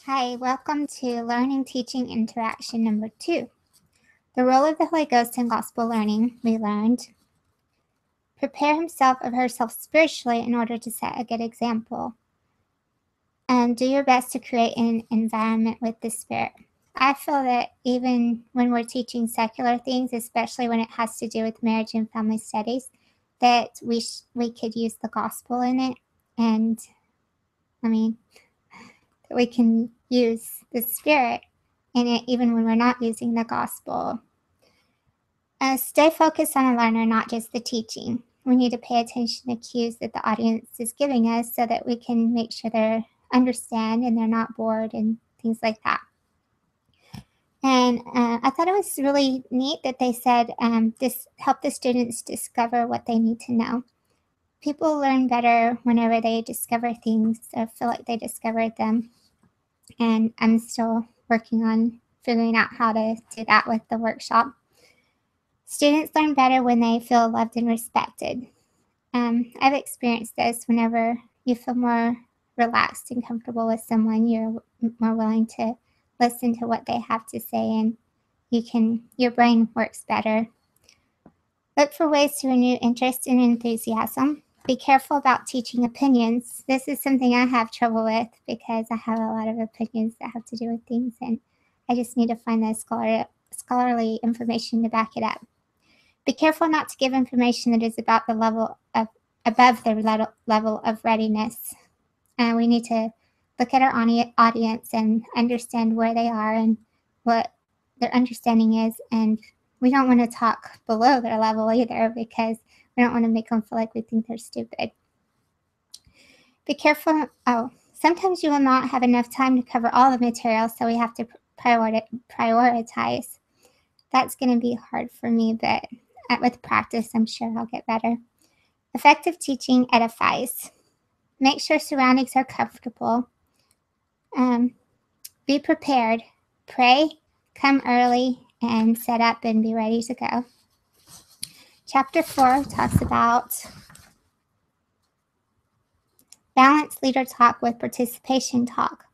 Hi, welcome to Learning Teaching Interaction number 2. The role of the Holy Ghost in gospel learning, we learned. Prepare himself or herself spiritually in order to set a good example. And do your best to create an environment with the Spirit. I feel that even when we're teaching secular things, especially when it has to do with marriage and family studies, that we could use the gospel in it. And that we can use the Spirit in it even when we're not using the gospel. Stay focused on the learner, not just the teaching. We need to pay attention to cues that the audience is giving us so that we can make sure they understand and they're not bored and things like that. And I thought it was really neat that they said this help the students discover what they need to know. People learn better whenever they discover things or feel like they discovered them. And I'm still working on figuring out how to do that with the workshop. Students learn better when they feel loved and respected. I've experienced this. Whenever you feel more relaxed and comfortable with someone, you're more willing to listen to what they have to say, and your brain works better. Look for ways to renew interest and enthusiasm. Be careful about teaching opinions. This is something I have trouble with because I have a lot of opinions that have to do with things, and I just need to find the scholarly information to back it up. Be careful not to give information that is above the level of readiness. We need to look at our audience and understand where they are and what their understanding is, and we don't want to talk below their level either because we don't want to make them feel like we think they're stupid. Be careful. Sometimes you will not have enough time to cover all the material, so we have to prioritize. That's going to be hard for me, but with practice, I'm sure I'll get better. Effective teaching edifies. Make sure surroundings are comfortable. Be prepared. Pray, come early, and set up and be ready to go. Chapter 4 talks about balanced leader talk with participation talk.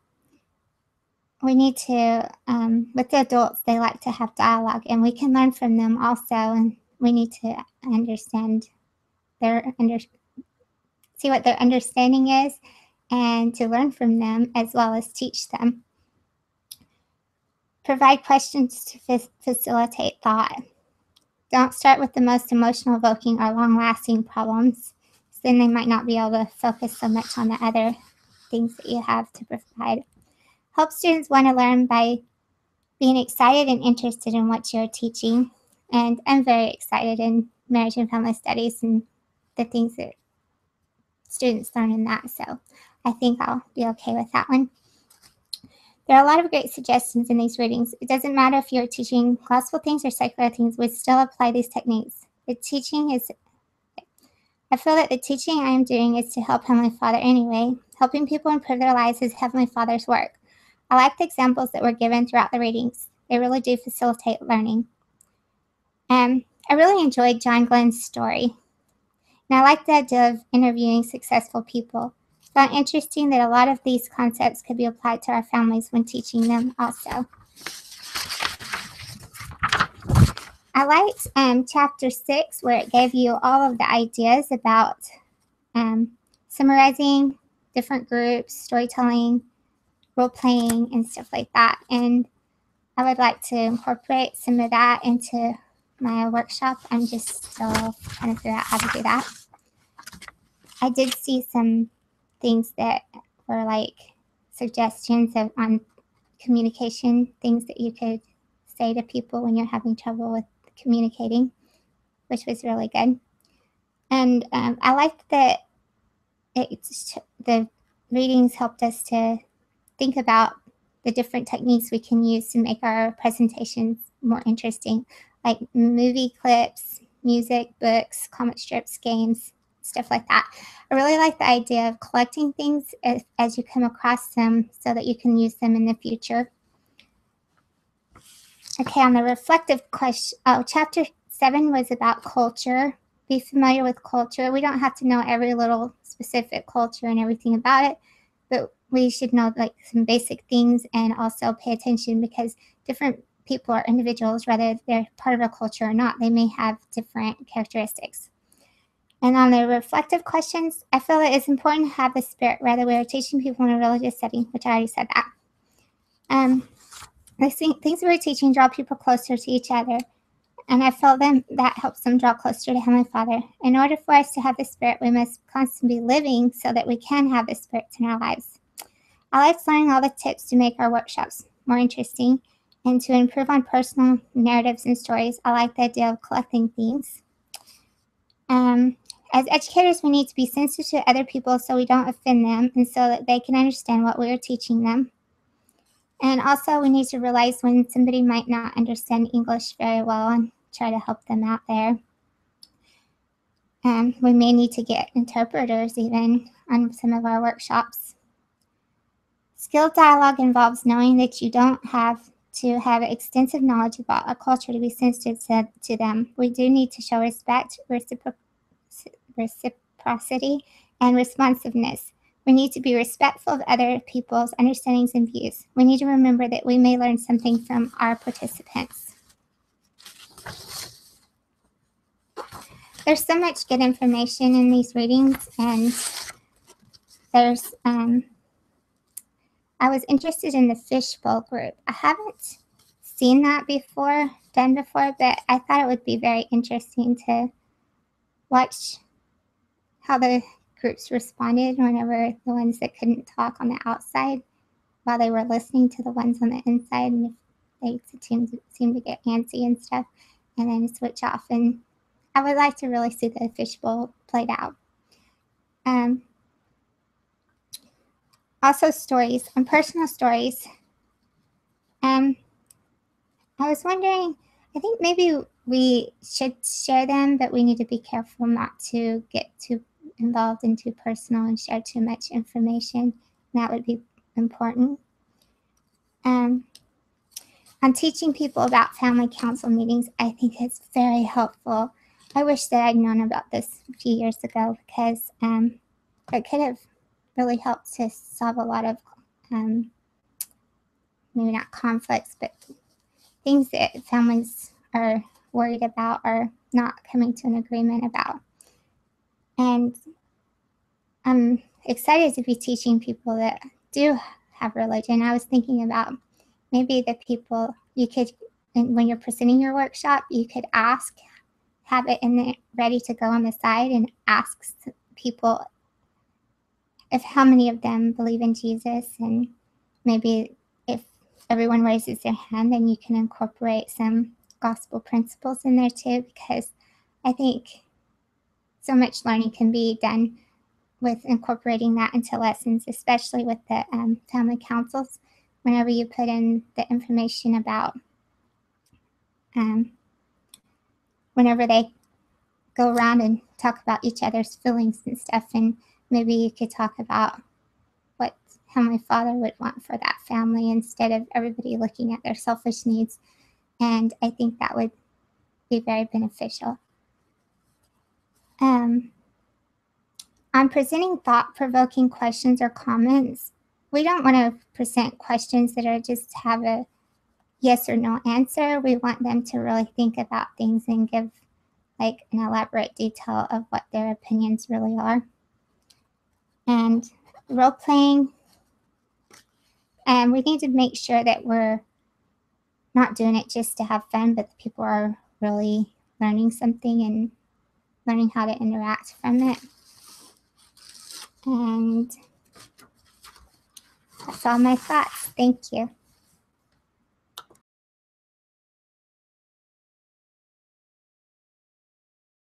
We need to, with the adults, they like to have dialogue, and we can learn from them also, and we need to understand see what their understanding is and to learn from them as well as teach them. Provide questions to facilitate thought. Don't start with the most emotional evoking or long-lasting problems, so then they might not be able to focus so much on the other things that you have to provide. Help students want to learn by being excited and interested in what you're teaching. And I'm very excited in marriage and family studies and the things that students learn in that, so I think I'll be okay with that one. There are a lot of great suggestions in these readings. It doesn't matter if you're teaching gospel things or secular things, we still apply these techniques. I feel that the teaching I am doing is to help Heavenly Father anyway. Helping people improve their lives is Heavenly Father's work. I like the examples that were given throughout the readings. They really do facilitate learning. I really enjoyed John Glenn's story. And I like the idea of interviewing successful people. I found interesting that a lot of these concepts could be applied to our families when teaching them also. I liked chapter 6 where it gave you all of the ideas about summarizing different groups, storytelling, role-playing, and stuff like that. And I would like to incorporate some of that into my workshop. I'm just still trying to figure out how to do that. I did see some things that were like suggestions on communication, things that you could say to people when you're having trouble with communicating, which was really good. And I liked that the readings helped us to think about the different techniques we can use to make our presentations more interesting, like movie clips, music, books, comic strips, games, stuff like that. I really like the idea of collecting things as you come across them so that you can use them in the future. Okay, on the reflective question, chapter 7 was about culture. Be familiar with culture. We don't have to know every little specific culture and everything about it, but we should know like some basic things and also pay attention because different people are individuals, whether they're part of a culture or not. They may have different characteristics. And on the reflective questions, I feel it is important to have the spirit, whether we are teaching people in a religious setting, which I already said that. The things we're teaching draw people closer to each other, and I felt that helps them draw closer to Heavenly Father. In order for us to have the Spirit, we must constantly be living so that we can have the Spirit in our lives. I like learning all the tips to make our workshops more interesting and to improve on personal narratives and stories. I like the idea of collecting themes. As educators, we need to be sensitive to other people so we don't offend them and so that they can understand what we are teaching them. And also, we need to realize when somebody might not understand English very well and try to help them out there. We may need to get interpreters even on some of our workshops. Skilled dialogue involves knowing that you don't have to have extensive knowledge about a culture to be sensitive to them. We do need to show respect, reciprocity, and responsiveness. We need to be respectful of other people's understandings and views. We need to remember that we may learn something from our participants. There's so much good information in these readings, and there's I was interested in the fishbowl group. I haven't seen that done before, but I thought it would be very interesting to watch how the groups responded whenever the ones that couldn't talk on the outside while they were listening to the ones on the inside, and if they seem to get antsy and stuff, and then switch off. And I would like to really see the fishbowl played out. Also stories and personal stories. I was wondering, I think maybe we should share them, but we need to be careful not to get too involved and too personal and share too much information. That would be important. On teaching people about family council meetings, I think it's very helpful. I wish that I'd known about this a few years ago because it could have really helped to solve a lot of maybe not conflicts, but things that families are worried about or not coming to an agreement about. And I'm excited to be teaching people that do have religion. I was thinking about maybe the people you could, when you're presenting your workshop, you could have it in there ready to go on the side and ask people if how many of them believe in Jesus, and maybe if everyone raises their hand, then you can incorporate some gospel principles in there too, because I think so much learning can be done with incorporating that into lessons, especially with the family councils. Whenever you put in the information about whenever they go around and talk about each other's feelings and stuff, and maybe you could talk about what Heavenly Father would want for that family instead of everybody looking at their selfish needs. And I think that would be very beneficial. On presenting thought-provoking questions or comments, we don't want to present questions that are just have a yes or no answer. We want them to really think about things and give like an elaborate detail of what their opinions really are. And role-playing, we need to make sure that we're not doing it just to have fun, but people are really learning something and learning how to interact from it. And that's all my thoughts. Thank you.